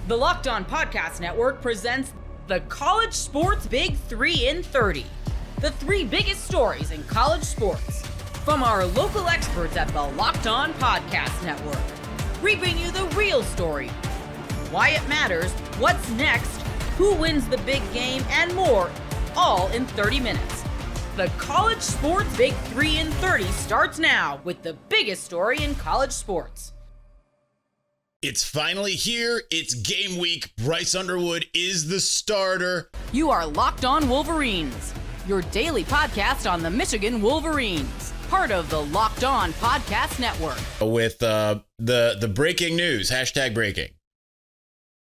The Locked On Podcast Network presents the College Sports Big 3 in 30. The three biggest stories in college sports. From our local experts at the Locked On Podcast Network. Bringing you the real story. Why it matters, what's next, who wins the big game, and more, all in 30 minutes. The College Sports Big 3 in 30 starts now with the biggest story in college sports. It's finally here. It's game week. Bryce Underwood is the starter. You are Locked On Wolverines, your daily podcast on the Michigan Wolverines, part of the Locked On Podcast Network. With the breaking news, hashtag breaking,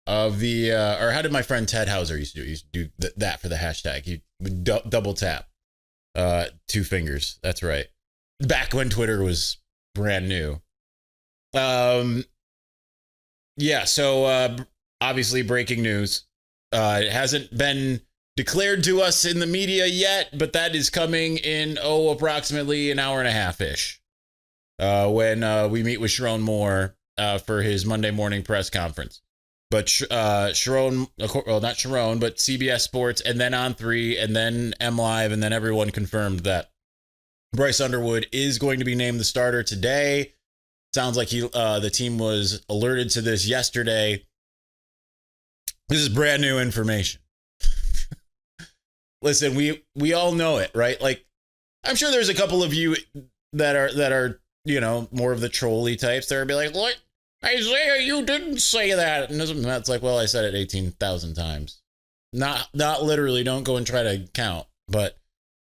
of the, or how did my friend Ted Hauser used to do that for the hashtag? He would double tap, two fingers. That's right. Back when Twitter was brand new. Yeah, so obviously breaking news. It hasn't been declared to us in the media yet, but that is coming in, approximately an hour and a half-ish when we meet with Sharon Moore for his Monday morning press conference. But Sharon, well, not Sharon, but CBS Sports, and then On3, and then M Live, and then everyone confirmed that Bryce Underwood is going to be named the starter today. Sounds like the team was alerted to this yesterday. This is brand new information. Listen, we all know it, right? Like, I'm sure there's a couple of you that are more of the trolley types that are be like, "What, Isaiah? You didn't say that." And that's like, well, I said it 18,000 times. Not literally. Don't go and try to count. But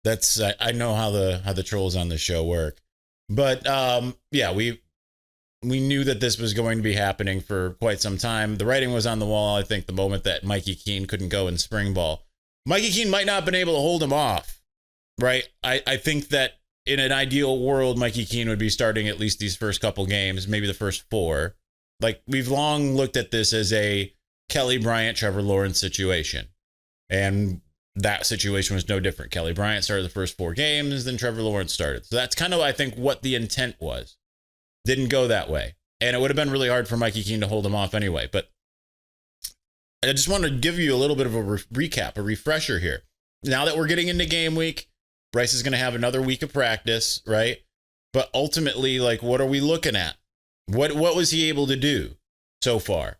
that's I know how the trolls on the show work. But yeah, we knew that this was going to be happening for quite some time. The writing was on the wall, I think, the moment that Mikey Keene couldn't go in spring ball. Mikey Keene might not have been able to hold him off, right? I think that in an ideal world, Mikey Keene would be starting at least these first couple games, maybe the first four. Like, we've long looked at this as a Kelly Bryant, Trevor Lawrence situation. And that situation was no different. Kelly Bryant started the first four games, then Trevor Lawrence started. So that's kind of, I think, what the intent was. Didn't go that way. And it would have been really hard for Mikey Keene to hold him off anyway. But I just want to give you a little bit of a recap, a refresher here. Now that we're getting into game week, Bryce is going to have another week of practice, right? But ultimately, like, what are we looking at? What was he able to do so far?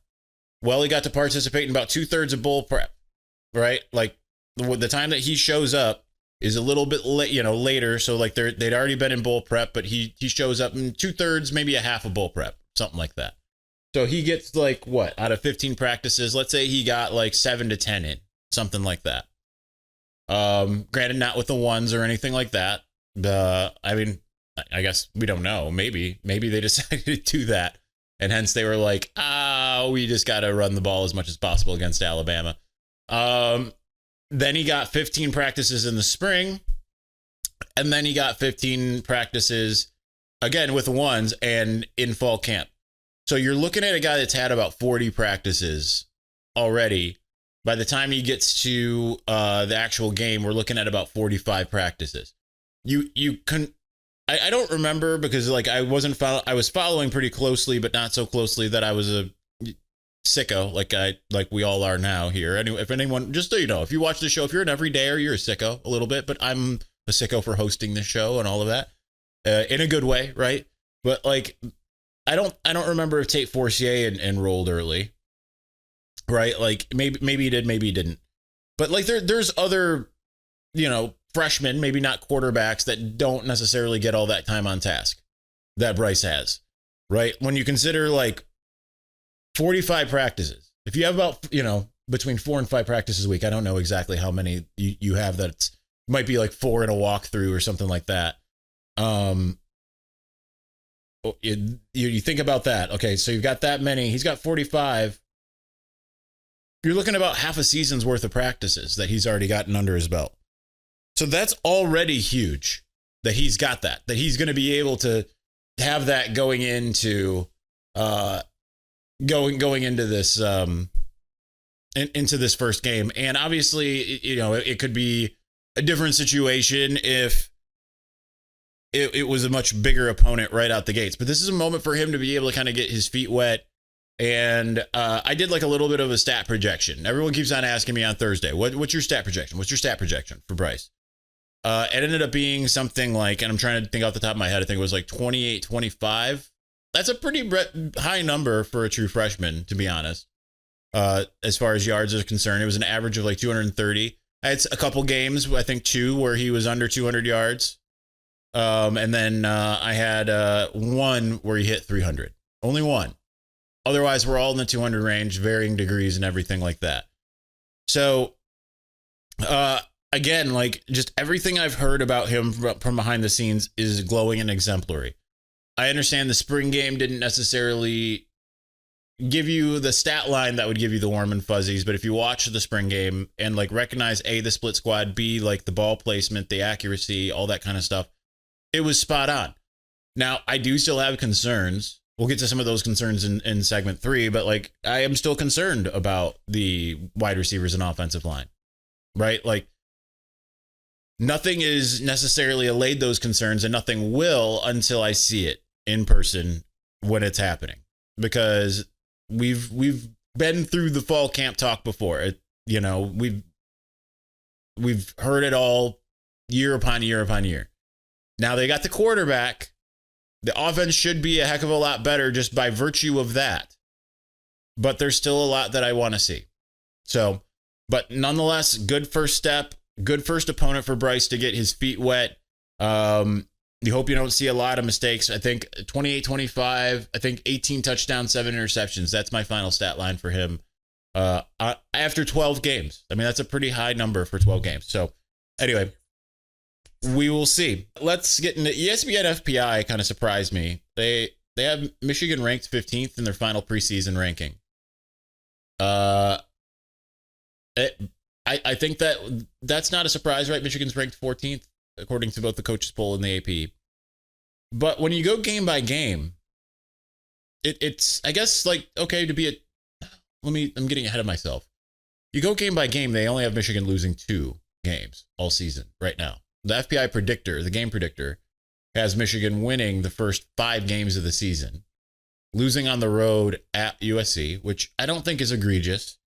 Well, he got to participate in about 2/3 of bowl prep, right? Like, the time that he shows up is a little bit later. So like they'd already been in bowl prep, but he shows up in 2/3, maybe a half of bowl prep, something like that. So he gets like what, out of 15 practices, let's say he got like 7 to 10 in, something like that. Granted, not with the ones or anything like that. I mean, I guess we don't know. Maybe they decided to do that. And hence they were like, we just got to run the ball as much as possible against Alabama. Then he got 15 practices in the spring, and then he got 15 practices again with the ones and in fall camp. So you're looking at a guy that's had about 40 practices already. By the time he gets to the actual game, we're looking at about 45 practices. I don't remember because like I was following pretty closely, but not so closely that I was a sicko like we all are now here. Anyway, if anyone, just so you know, if you watch the show, if you're an everydayer, you're a sicko a little bit, but I'm a sicko for hosting the show and all of that in a good way, right? But like I don't remember if Tate Forcier enrolled early, right? Like maybe he did, maybe he didn't. But like there's other freshmen, maybe not quarterbacks, that don't necessarily get all that time on task that Bryce has, right? When you consider like 45 practices. If you have about, between 4 and 5 practices a week, I don't know exactly how many you have. That might be like 4 in a walkthrough or something like that. You think about that. Okay, so you've got that many. He's got 45. You're looking at about half a season's worth of practices that he's already gotten under his belt. So that's already huge that he's got that he's going to be able to have that going into going into this into this first game. And obviously, it could be a different situation if it was a much bigger opponent right out the gates. But this is a moment for him to be able to kind of get his feet wet, And I did like a little bit of a stat projection. Everyone keeps on asking me on Thursday, what's your stat projection? What's your stat projection for Bryce? It ended up being something like, and I'm trying to think off the top of my head, I think it was like 28-25. That's a pretty high number for a true freshman, to be honest. As far as yards are concerned, it was an average of like 230. I had a couple games, I think 2, where he was under 200 yards. And then I had one where he hit 300. Only one. Otherwise, we're all in the 200 range, varying degrees and everything like that. So, again, like just everything I've heard about him from behind the scenes is glowing and exemplary. I understand the spring game didn't necessarily give you the stat line that would give you the warm and fuzzies, but if you watch the spring game and like recognize A, the split squad, B, like the ball placement, the accuracy, all that kind of stuff, it was spot on. Now, I do still have concerns. We'll get to some of those concerns in segment 3, but like I am still concerned about the wide receivers and offensive line, right? Like nothing is necessarily allayed those concerns, and nothing will until I see it in person when it's happening, because we've been through the fall camp talk before. We've heard it all year upon year upon year. Now they got the quarterback. The offense should be a heck of a lot better just by virtue of that. But there's still a lot that I want to see. So, but nonetheless, good first step, good first opponent for Bryce to get his feet wet. You hope you don't see a lot of mistakes. I think 28-25, I think 18 touchdowns, 7 interceptions. That's my final stat line for him after 12 games. I mean, that's a pretty high number for 12 games. So anyway, we will see. Let's get into ESPN FPI. Kind of surprised me. They have Michigan ranked 15th in their final preseason ranking. I think that's not a surprise, right? Michigan's ranked 14th according to both the coaches poll and the AP. But when you go game by game, it's I guess like okay to be I'm getting ahead of myself. You go game by game, they only have Michigan losing 2 games all season right now. The FPI predictor, the game predictor, has Michigan winning the first 5 games of the season, losing on the road at USC, which I don't think is egregious,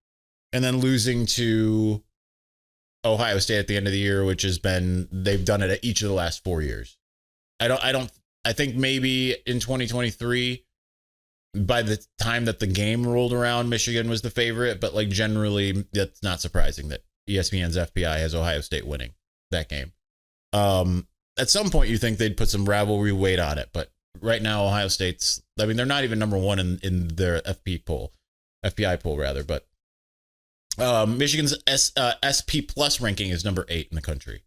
and then losing to Ohio State at the end of the year, which they've done it at each of the last 4 years. I think maybe in 2023, by the time that the game rolled around, Michigan was the favorite, but like generally, that's not surprising that ESPN's FPI has Ohio State winning that game. At some point you think they'd put some rivalry weight on it, but right now Ohio State's, I mean, they're not even number 1 in their FPI poll rather, but Michigan's SP plus ranking is number 8 in the country.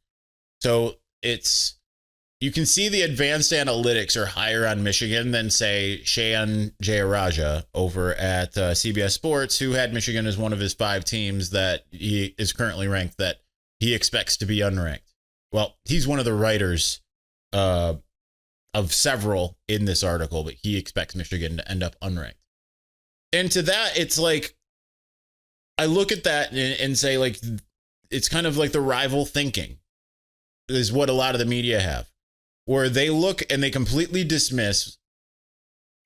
So you can see the advanced analytics are higher on Michigan than say Shayan Jayaraja over at CBS Sports, who had Michigan as one of his 5 teams that he is currently ranked that he expects to be unranked. Well, he's one of the writers of several in this article, but he expects Michigan to end up unranked. And to that, it's like, I look at that and say, like, it's kind of like the rival thinking is what a lot of the media have, where they look and they completely dismiss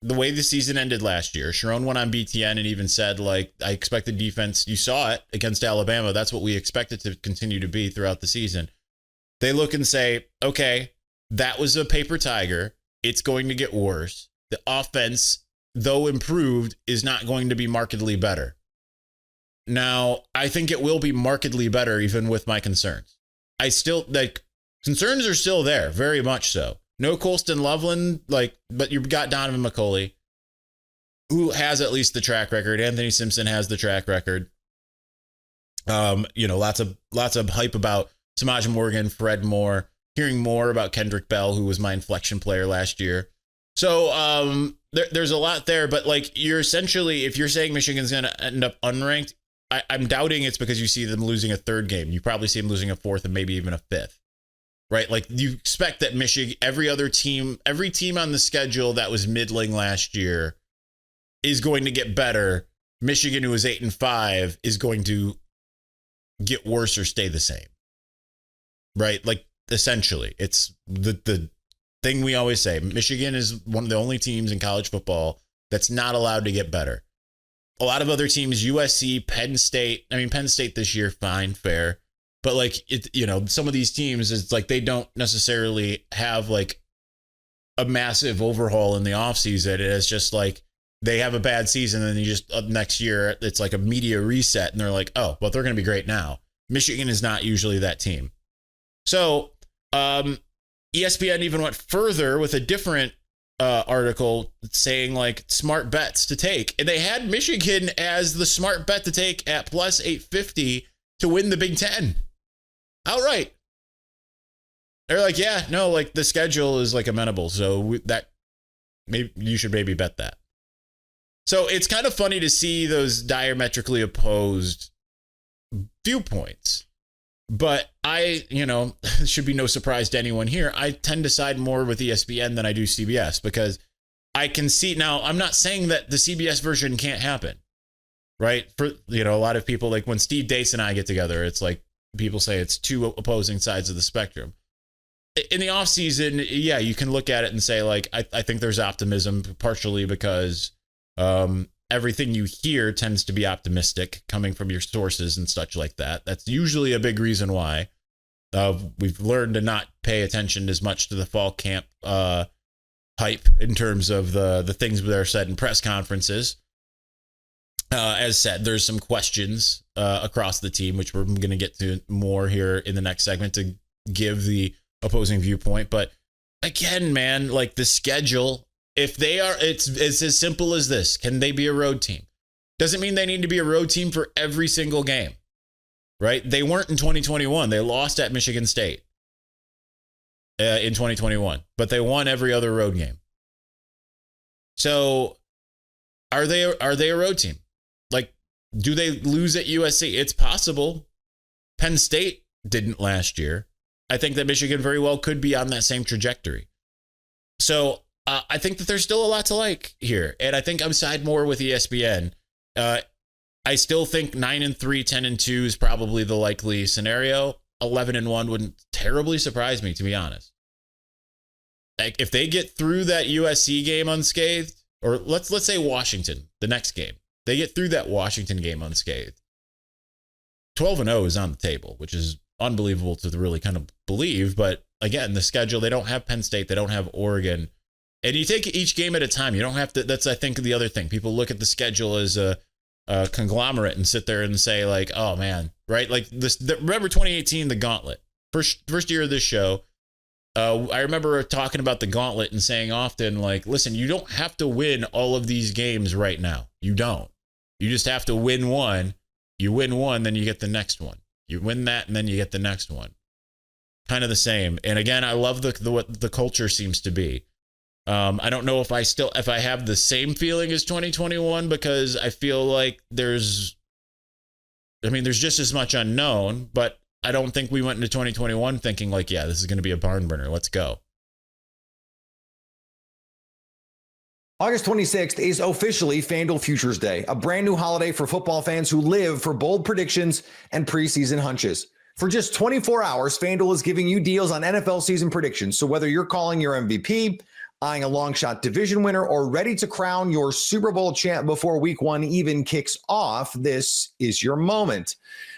the way the season ended last year. Sharon went on BTN and even said, like, I expect the defense, you saw it against Alabama. That's what we expect it to continue to be throughout the season. They look and say, okay, that was a paper tiger. It's going to get worse. The offense, though improved, is not going to be markedly better. Now, I think it will be markedly better, even with my concerns. Concerns are still there, very much so. No Colston Loveland, but you've got Donovan McCulley, who has at least the track record. Anthony Simpson has the track record. Lots of hype about Samaj Morgan, Fred Moore, hearing more about Kendrick Bell, who was my inflection player last year. So there's a lot there, but like you're essentially, if you're saying Michigan's going to end up unranked, I'm doubting it's because you see them losing a 3rd game. You probably see them losing a 4th and maybe even a 5th, right? Like you expect that Michigan, every team on the schedule that was middling last year is going to get better. Michigan, who is 8-5, is going to get worse or stay the same. Right? Like, essentially, it's the thing we always say. Michigan is one of the only teams in college football that's not allowed to get better. a lot of other teams, USC, Penn State. I mean, Penn State this year, fine, fair. But like some of these teams, it's like they don't necessarily have like a massive overhaul in the offseason. It's just like they have a bad season and then you just next year it's like a media reset and they're like, oh, well, they're going to be great now. Michigan is not usually that team. So ESPN even went further with a different article saying like smart bets to take. And they had Michigan as the smart bet to take at plus 850 to win the Big Ten. Outright. They're like, yeah, no, like the schedule is like amenable. So that maybe you should maybe bet that. So it's kind of funny to see those diametrically opposed viewpoints. But it should be no surprise to anyone here. I tend to side more with ESPN than I do CBS because I can see now. I'm not saying that the CBS version can't happen, right? For a lot of people, like when Steve Dace and I get together, it's like people say it's two opposing sides of the spectrum. In the offseason, yeah, you can look at it and say, like, I think there's optimism, partially because everything you hear tends to be optimistic coming from your sources and such like that. That's usually a big reason why. We've learned to not pay attention as much to the fall camp hype in terms of the things that are said in press conferences. As said, there's some questions across the team, which we're going to get to more here in the next segment to give the opposing viewpoint. But again, man, like the schedule, if they are, it's as simple as this. Can they be a road team? Doesn't mean they need to be a road team for every single game, right? They weren't in 2021. They lost at Michigan State in 2021, but they won every other road game. So are they a road team? Like, do they lose at USC? It's possible. Penn State didn't last year. I think that Michigan very well could be on that same trajectory. So I think that there's still a lot to like here. And I think I'm side more with ESPN. I still think 9-3, 10-2 is probably the likely scenario. 11-1 wouldn't terribly surprise me, to be honest. Like if they get through that USC game unscathed, or let's say Washington, the next game, they get through that Washington game unscathed. 12-0 is on the table, which is unbelievable to really kind of believe. But again, the schedule, they don't have Penn State, they don't have Oregon. And you take each game at a time. You don't have to, that's, I think, the other thing. People look at the schedule as a conglomerate and sit there and say like, oh man, right? Like this, remember 2018, the gauntlet, first year of this show. I remember talking about the gauntlet and saying often like, listen, you don't have to win all of these games right now. You don't. You just have to win one. You win one, then you get the next one. You win that, and then you get the next one. Kind of the same. And again, I love what the culture seems to be. I don't know if I have the same feeling as 2021 because I feel like there's just as much unknown, but I don't think we went into 2021 thinking like, yeah, this is going to be a barn burner. Let's go. August 26th is officially FanDuel Futures Day, a brand new holiday for football fans who live for bold predictions and preseason hunches. For just 24 hours, FanDuel is giving you deals on NFL season predictions. So whether you're calling your MVP, eyeing a long shot division winner, or ready to crown your Super Bowl champ before week one even kicks off, this is your moment.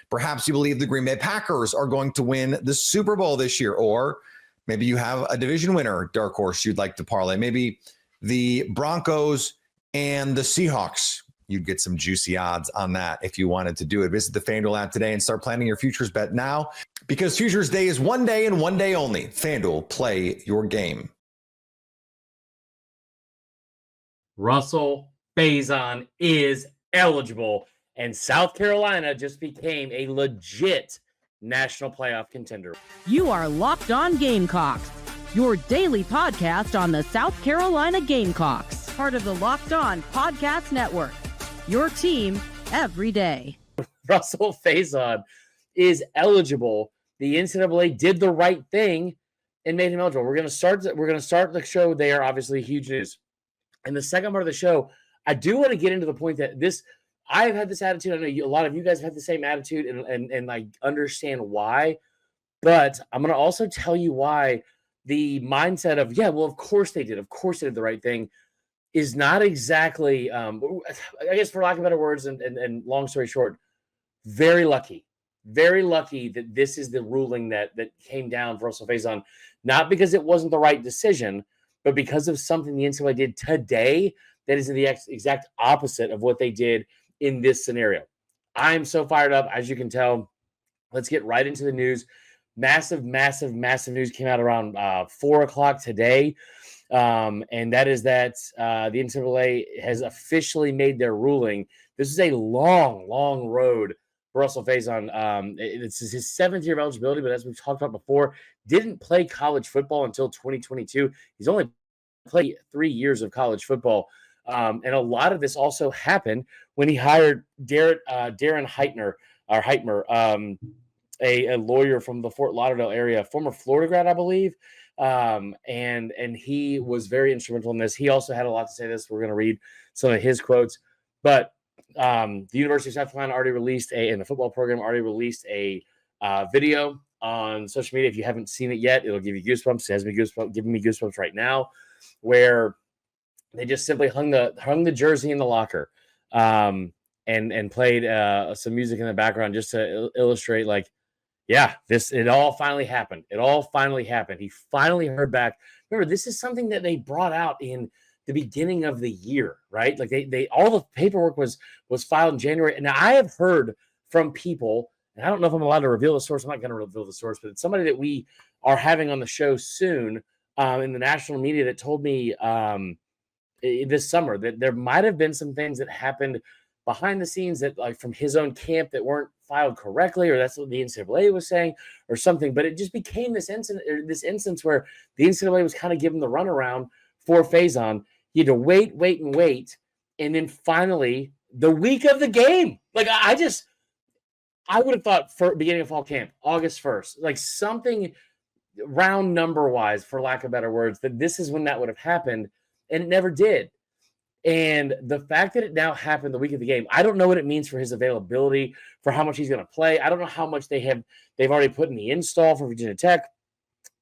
Perhaps you believe the Green Bay Packers are going to win the Super Bowl this year, or maybe you have a division winner, dark horse you'd like to parlay. Maybe the Broncos and the Seahawks. You'd get some juicy odds on that if you wanted to do it. Visit the FanDuel app today and start planning your futures bet now, because Futures Day is one day and one day only. FanDuel, play your game. Rasul Faison is eligible, and South Carolina just became a legit national playoff contender. You are Locked On Gamecocks, your daily podcast on the South Carolina Gamecocks, part of the Locked On Podcast Network, your team every day. Rasul Faison is eligible. The NCAA did the right thing and made him eligible. We're going to start the show there. Obviously, huge news. In the second part of the show, I do want to get into the point that I've had this attitude. I know a lot of you guys have the same attitude, and I understand why. But I'm going to also tell you why the mindset of, yeah, well, of course they did. Of course they did the right thing. is not exactly, I guess for lack of better words and long story short, very lucky that this is the ruling that came down for Rasul Faison, not because it wasn't the right decision, but because of something the NCAA did today that is the exact opposite of what they did in this scenario. I'm so fired up, as you can tell. Let's get right into the news. Massive news came out around 4 o'clock today. And that is that the NCAA has officially made their ruling. This is a long road for Rasul Faison. It's his 7th year of eligibility, but as we've talked about before, didn't play college football until 2022. He's only played 3 years of college football. And a lot of this also happened when he hired Darren Heitmer, a lawyer from the Fort Lauderdale area, former Florida grad, I believe. And he was very instrumental in this. He also had a lot to say this. We're going to read some of his quotes, but the University of South Carolina already released and the football program already released a video on social media. If you haven't seen it yet, it'll give you goosebumps. It has me giving me goosebumps right now, where they just simply hung the jersey in the locker, and played some music in the background just to illustrate, like, yeah, it all finally happened. He finally heard back. Remember, this is something that they brought out in the beginning of the year, right? Like they all the paperwork was filed in January. And now I have heard from people, and I don't know if I'm allowed to reveal the source. I'm not going to reveal the source, but it's somebody that we are having on the show soon in the national media that told me this summer that there might have been some things that happened behind the scenes that, like, from his own camp that weren't filed correctly, or that's what the NCAA was saying or something. But it just became this instance where the NCAA was kind of giving the runaround for Faison. You had to wait. And then finally, the week of the game, like I would have thought for beginning of fall camp, August 1st, like something round number wise, for lack of better words, that this is when that would have happened. And it never did. And the fact that it now happened the week of the game, I don't know what it means for his availability, for how much he's going to play. I don't know how much they've already put in the install for Virginia Tech,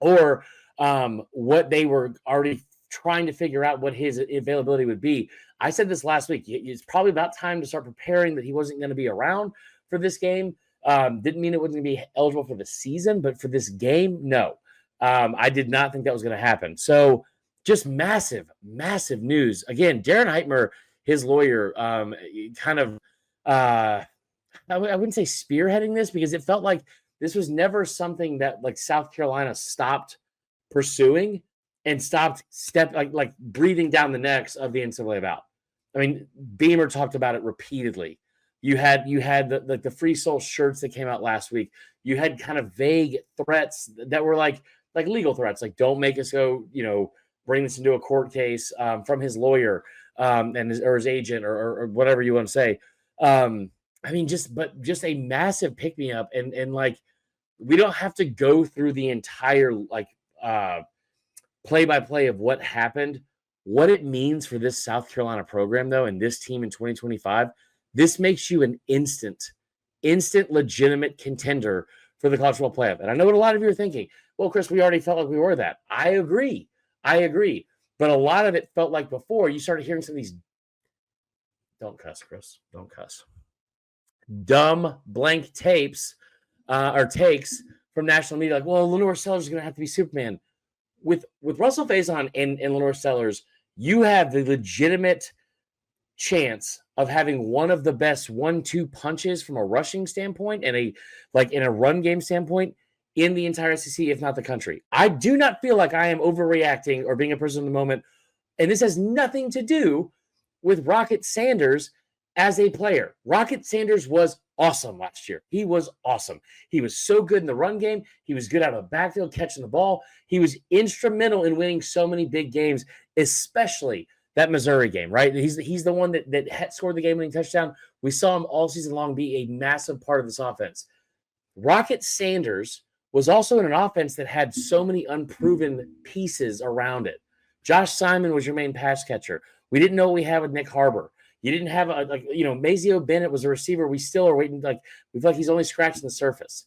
or what they were already trying to figure out what his availability would be. I said this last week. It's probably about time to start preparing that he wasn't going to be around for this game. Didn't mean it wasn't going to be eligible for the season, but for this game, no. I did not think that was going to happen. So just massive news. Again, Darren Heitmer, his lawyer, kind of, I wouldn't say spearheading this, because it felt like this was never something that, like, South Carolina stopped pursuing and stopped like breathing down the necks of the NCAA about. I mean, Beamer talked about it repeatedly. You had the Free Soul shirts that came out last week. You had kind of vague threats that were like legal threats, like, don't make us go, bring this into a court case, from his lawyer or his agent or whatever you want to say. I mean, just a massive pick me up, and like, we don't have to go through the entire play by play of what happened. What it means for this South Carolina program, though, and this team in 2025, this makes you an instant legitimate contender for the college football playoff. And I know what a lot of you are thinking. Well, Chris, we already felt like we were that. I agree. But a lot of it felt like before you started hearing some of these, don't cuss, Chris, don't cuss, dumb blank tapes or takes from national media. Like, well, Lenore Sellers is going to have to be Superman. With Rasul Faison and Lenore Sellers, you have the legitimate chance of having one of the best 1-2 punches from a rushing standpoint and in a run game standpoint in the entire SEC, if not the country. I do not feel like I am overreacting or being a person in the moment. And this has nothing to do with Rocket Sanders as a player. Rocket Sanders was awesome last year. He was awesome. He was so good in the run game. He was good out of the backfield catching the ball. He was instrumental in winning so many big games, especially that Missouri game, right? He's the one that had scored the game-winning touchdown. We saw him all season long be a massive part of this offense. Rocket Sanders was also in an offense that had so many unproven pieces around it. Josh Simon was your main pass catcher. We didn't know what we had with Nick Harbor. You didn't have Mazio Bennett was a receiver. We still are waiting. We feel like he's only scratching the surface.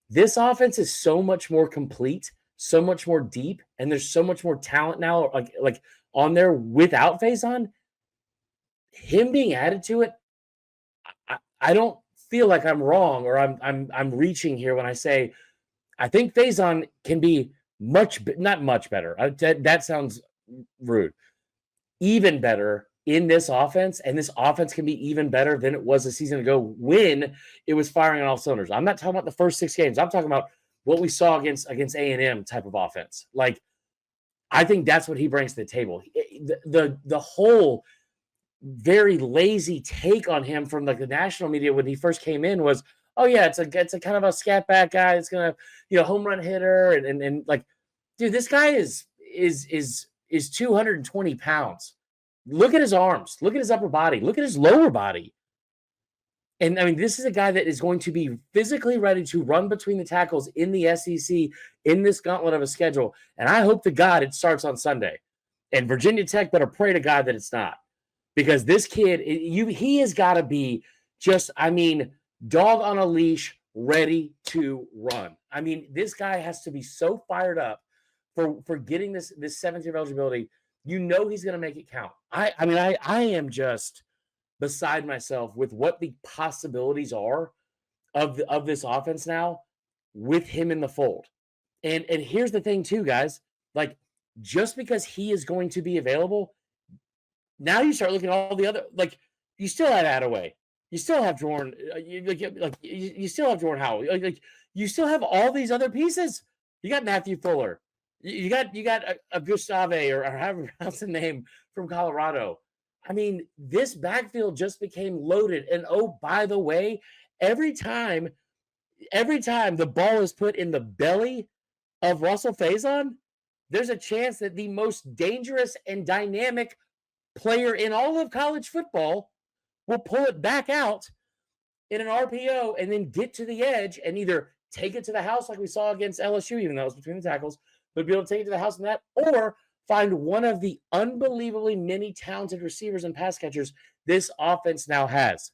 This offense is so much more complete, so much more deep, and there's so much more talent now, like on there without Faison, him being added to it, I don't feel like I'm wrong or I'm reaching here when I say I think Faison can be not much better. That sounds rude. Even better in this offense, and this offense can be even better than it was a season ago when it was firing on all cylinders. I'm not talking about the first 6 games. I'm talking about what we saw against A&M type of offense. Like, I think that's what he brings to the table. The whole very lazy take on him from like the national media when he first came in was, oh yeah, it's a kind of a scat back guy. It's gonna, home run hitter and like, dude, this guy is 220 pounds. Look at his arms. Look at his upper body. Look at his lower body. And I mean, this is a guy that is going to be physically ready to run between the tackles in the SEC in this gauntlet of a schedule. And I hope to God it starts on Sunday. And Virginia Tech better pray to God that it's not. Because this kid, he has got to be just, dog on a leash, ready to run. I mean, this guy has to be so fired up for getting this 7th year of eligibility. He's going to make it count. I am just beside myself with what the possibilities are of this offense now with him in the fold. And here's the thing too, guys, like just because he is going to be available, now you start looking at all the other, like you still have Attaway, you still have Jordan, you still have Jordan Howell, like you still have all these other pieces. You got Matthew Fuller, you got a Gustave or however you pronounce the name from Colorado. I mean, this backfield just became loaded. And oh, by the way, every time the ball is put in the belly of Rasul Faison, there's a chance that the most dangerous and dynamic player in all of college football will pull it back out in an RPO and then get to the edge and either take it to the house like we saw against LSU, even though it was between the tackles, but be able to take it to the house in that, or find one of the unbelievably many talented receivers and pass catchers this offense now has.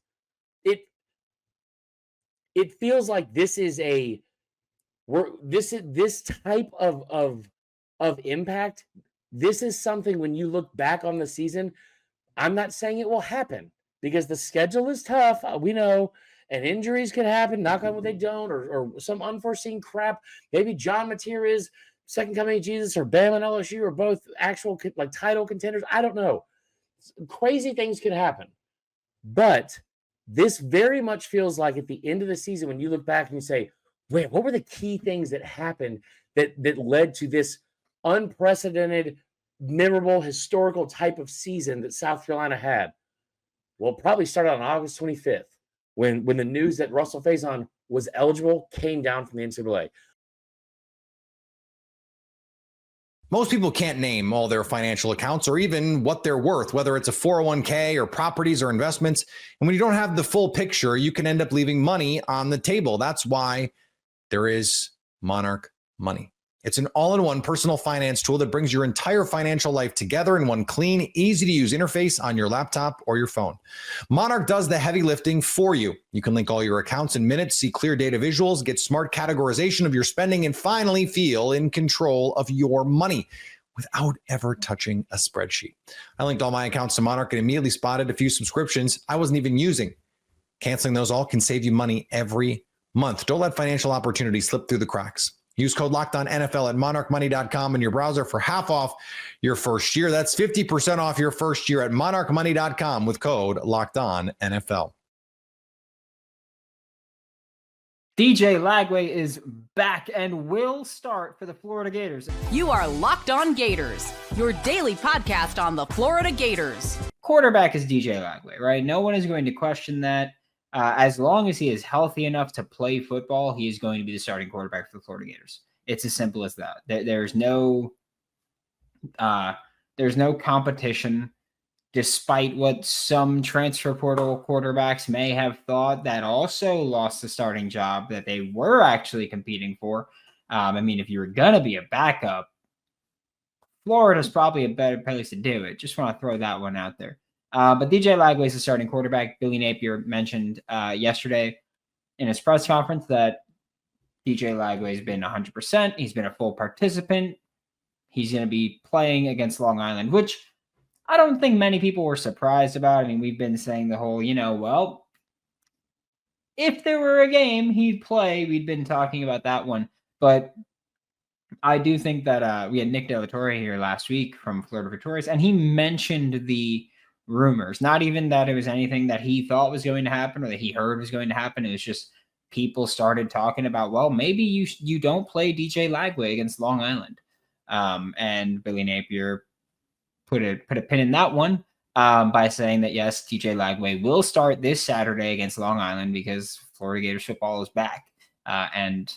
It feels like this type of impact. This is something when you look back on the season, I'm not saying it will happen because the schedule is tough. We know, and injuries can happen. Knock on wood, they don't, or some unforeseen crap. Maybe John Mateer is second coming of Jesus, or Bama and LSU are both actual like title contenders. I don't know. Crazy things could happen. But this very much feels like at the end of the season, when you look back and you say, wait, what were the key things that happened that led to this unprecedented, memorable, historical type of season that South Carolina had? Well, it probably started on August 25th when the news that Rasul Faison was eligible came down from the NCAA. Most people can't name all their financial accounts or even what they're worth, whether it's a 401k or properties or investments. And when you don't have the full picture, you can end up leaving money on the table. That's why there is Monarch Money. It's an all-in-one personal finance tool that brings your entire financial life together in one clean, easy-to-use interface on your laptop or your phone. Monarch does the heavy lifting for you. You can link all your accounts in minutes, see clear data visuals, get smart categorization of your spending, and finally feel in control of your money without ever touching a spreadsheet. I linked all my accounts to Monarch and immediately spotted a few subscriptions I wasn't even using. Canceling those all can save you money every month. Don't let financial opportunities slip through the cracks. Use code LOCKEDONNFL at monarchmoney.com in your browser for half off your first year. That's 50% off your first year at monarchmoney.com with code LOCKEDONNFL. DJ Lagway is back and will start for the Florida Gators. You are Locked On Gators, your daily podcast on the Florida Gators. Quarterback is DJ Lagway, right? No one is going to question that. As long as he is healthy enough to play football, he is going to be the starting quarterback for the Florida Gators. It's as simple as that. There's no competition, despite what some transfer portal quarterbacks may have thought that also lost the starting job that they were actually competing for. If you were going to be a backup, Florida's probably a better place to do it. Just want to throw that one out there. But DJ Lagway is the starting quarterback. Billy Napier mentioned yesterday in his press conference that DJ Lagway has been 100%. He's been a full participant. he's going to be playing against Long Island, which I don't think many people were surprised about. I mean, we've been saying the whole, well, if there were a game he'd play, we'd been talking about that one. But I do think that we had Nick De La Torre here last week from Florida Victorious, and he mentioned the rumors. Not even that it was anything that he thought was going to happen or that he heard was going to happen. It was just people started talking about, well, maybe you don't play DJ Lagway against Long Island. And Billy Napier put a pin in that one by saying that, yes, DJ Lagway will start this Saturday against Long Island because Florida Gators football is back. And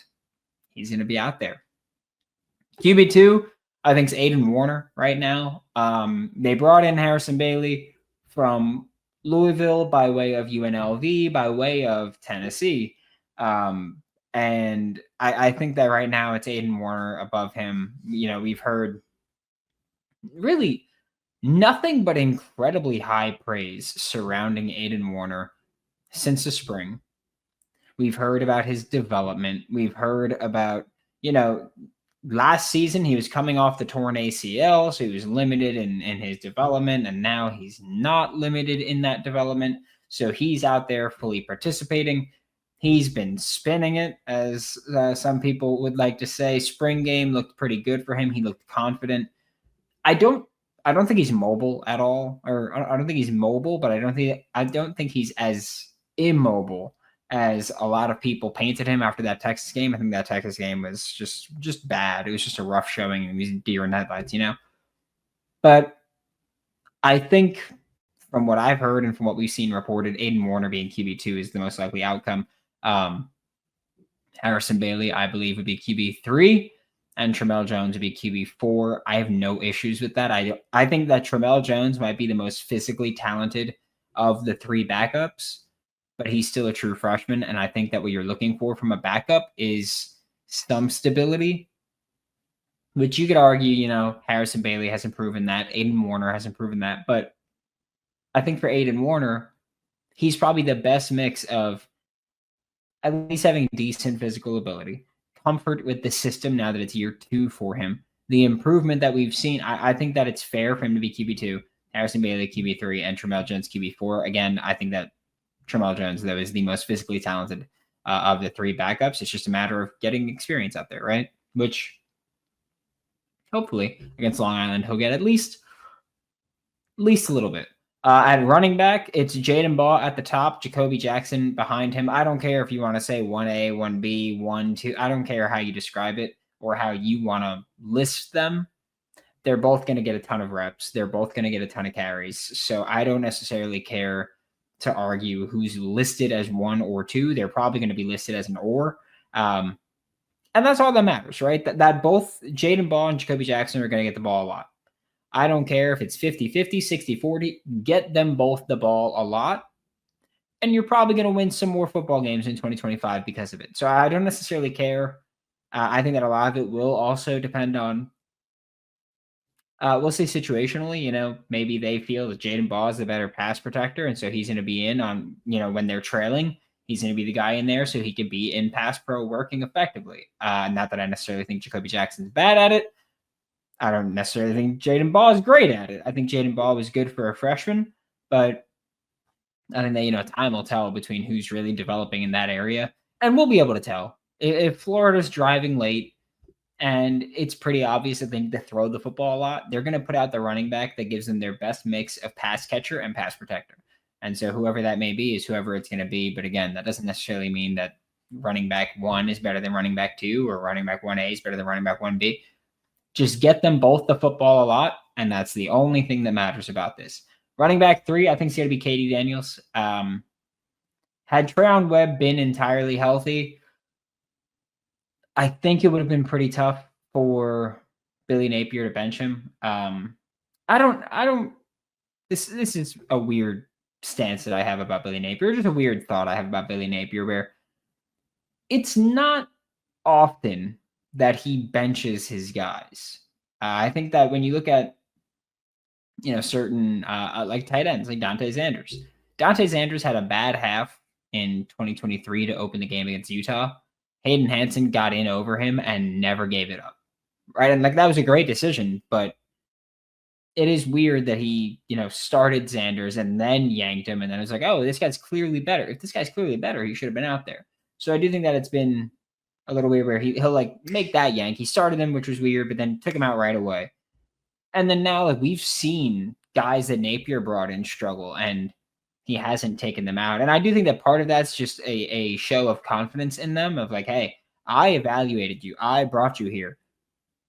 he's going to be out there. QB2, I think, is Aiden Warner right now. They brought in Harrison Bailey from Louisville by way of UNLV, by way of Tennessee. And I think that right now it's Aiden Warner above him. We've heard really nothing but incredibly high praise surrounding Aiden Warner since the spring. We've heard about his development. We've heard about, last season he was coming off the torn ACL, so he was limited in his development, and now he's not limited in that development. So he's out there fully participating. He's been spinning it, as some people would like to say. Spring game looked pretty good for him. He looked confident. I don't think he's mobile at all, or I don't think he's mobile, but I don't think he's as immobile as a lot of people painted him after that Texas game. I think that Texas game was just bad. It was just a rough showing, and he was deer in headlights, But I think from what I've heard and from what we've seen reported, Aiden Warner being QB2 is the most likely outcome. Harrison Bailey, I believe, would be QB3, and Tramel Jones would be QB4. I have no issues with that. I think that Tramel Jones might be the most physically talented of the three backups, but he's still a true freshman, and I think that what you're looking for from a backup is some stability, which you could argue, Harrison Bailey hasn't proven that. Aiden Warner hasn't proven that. But I think for Aiden Warner, he's probably the best mix of at least having decent physical ability, comfort with the system now that it's year 2 for him, the improvement that we've seen. I think that it's fair for him to be QB2, Harrison Bailey QB3, and Tramel Jones QB4. Again, I think that Tramel Jones, though, is the most physically talented of the three backups. It's just a matter of getting experience out there, right? Which hopefully against Long Island, he'll get at least a little bit. At running back, it's Jaden Baugh at the top, Jacoby Jackson behind him. I don't care if you want to say 1A, 1B, 1, 2. I don't care how you describe it or how you want to list them. They're both going to get a ton of reps. They're both going to get a ton of carries. So I don't necessarily care to argue who's listed as 1 or 2. They're probably going to be listed as an or. And that's all that matters, right? That both Jaden Baugh and Jacoby Jackson are going to get the ball a lot. I don't care if it's 50-50, 60-40. Get them both the ball a lot, and you're probably going to win some more football games in 2025 because of it. So I don't necessarily care. I think that a lot of it will also depend on, we'll say situationally, maybe they feel that Jaden Baugh is the better pass protector, and so he's going to be in on, when they're trailing, he's going to be the guy in there so he can be in pass pro working effectively. Not that I necessarily think Jacoby Jackson's bad at it. I don't necessarily think Jaden Baugh is great at it. I think Jaden Baugh was good for a freshman, but I think that, time will tell between who's really developing in that area. And we'll be able to tell. If Florida's driving late and it's pretty obvious that they need to throw the football a lot, they're going to put out the running back that gives them their best mix of pass catcher and pass protector. And so whoever that may be is whoever it's going to be. But again, that doesn't necessarily mean that running back 1 is better than running back 2 or running back 1A is better than running back 1B. Just get them both the football a lot, and that's the only thing that matters about this. Running back 3, I think it's going to be Katie Daniels. Had Treon Webb been entirely healthy, I think it would have been pretty tough for Billy Napier to bench him. This is a weird stance that I have about Billy Napier, just a weird thought I have about Billy Napier, where it's not often that he benches his guys. I think that when you look at, certain like tight ends, like Dante Sanders had a bad half in 2023 to open the game against Utah. Hayden Hansen got in over him and never gave it up. right? And like that was a great decision, but it is weird that he, started Xanders and then yanked him, and then it was like, oh, this guy's clearly better. If this guy's clearly better, he should have been out there. So I do think that it's been a little weird where he'll like make that yank. He started him, which was weird, but then took him out right away. And then now, like, we've seen guys that Napier brought in struggle, and he hasn't taken them out. And I do think that part of that's just a show of confidence in them of like, hey, I evaluated you. I brought you here.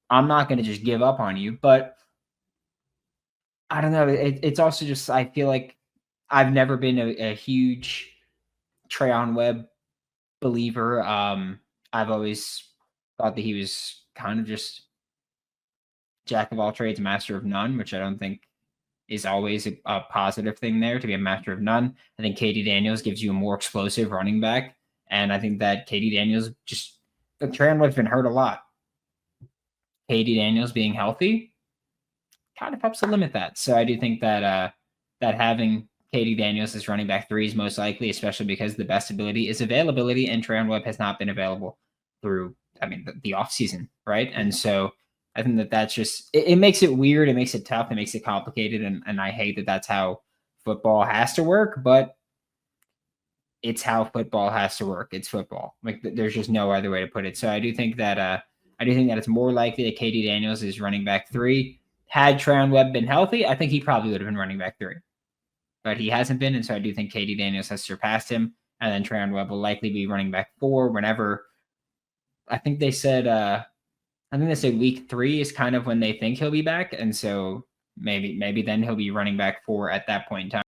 I'm not going to just give up on you. But I don't know. It's also just, I feel like I've never been a huge Trayon Webb believer. I've always thought that he was kind of just jack of all trades, master of none, which I don't think is always a positive thing there to be a master of none. I think Katie Daniels gives you a more explosive running back. And I think that Katie Daniels Trayon Webb's been hurt a lot. Katie Daniels being healthy kind of helps to limit that. So I do think that that having Katie Daniels as running back 3 is most likely, especially because the best ability is availability, and Trayon Webb has not been available through, the offseason, right? And so I think that's just, it makes it weird. It makes it tough. It makes it complicated. And I hate that that's how football has to work, but it's how football has to work. It's football. Like there's just no other way to put it. So I do think that it's more likely that Katie Daniels is running back 3. Had Trayon Webb been healthy, I think he probably would have been running back 3, but he hasn't been. And so I do think Katie Daniels has surpassed him. And then Trayon Webb will likely be running back 4 whenever. I think they said week 3 is kind of when they think he'll be back. And so maybe then he'll be running back 4 at that point in time.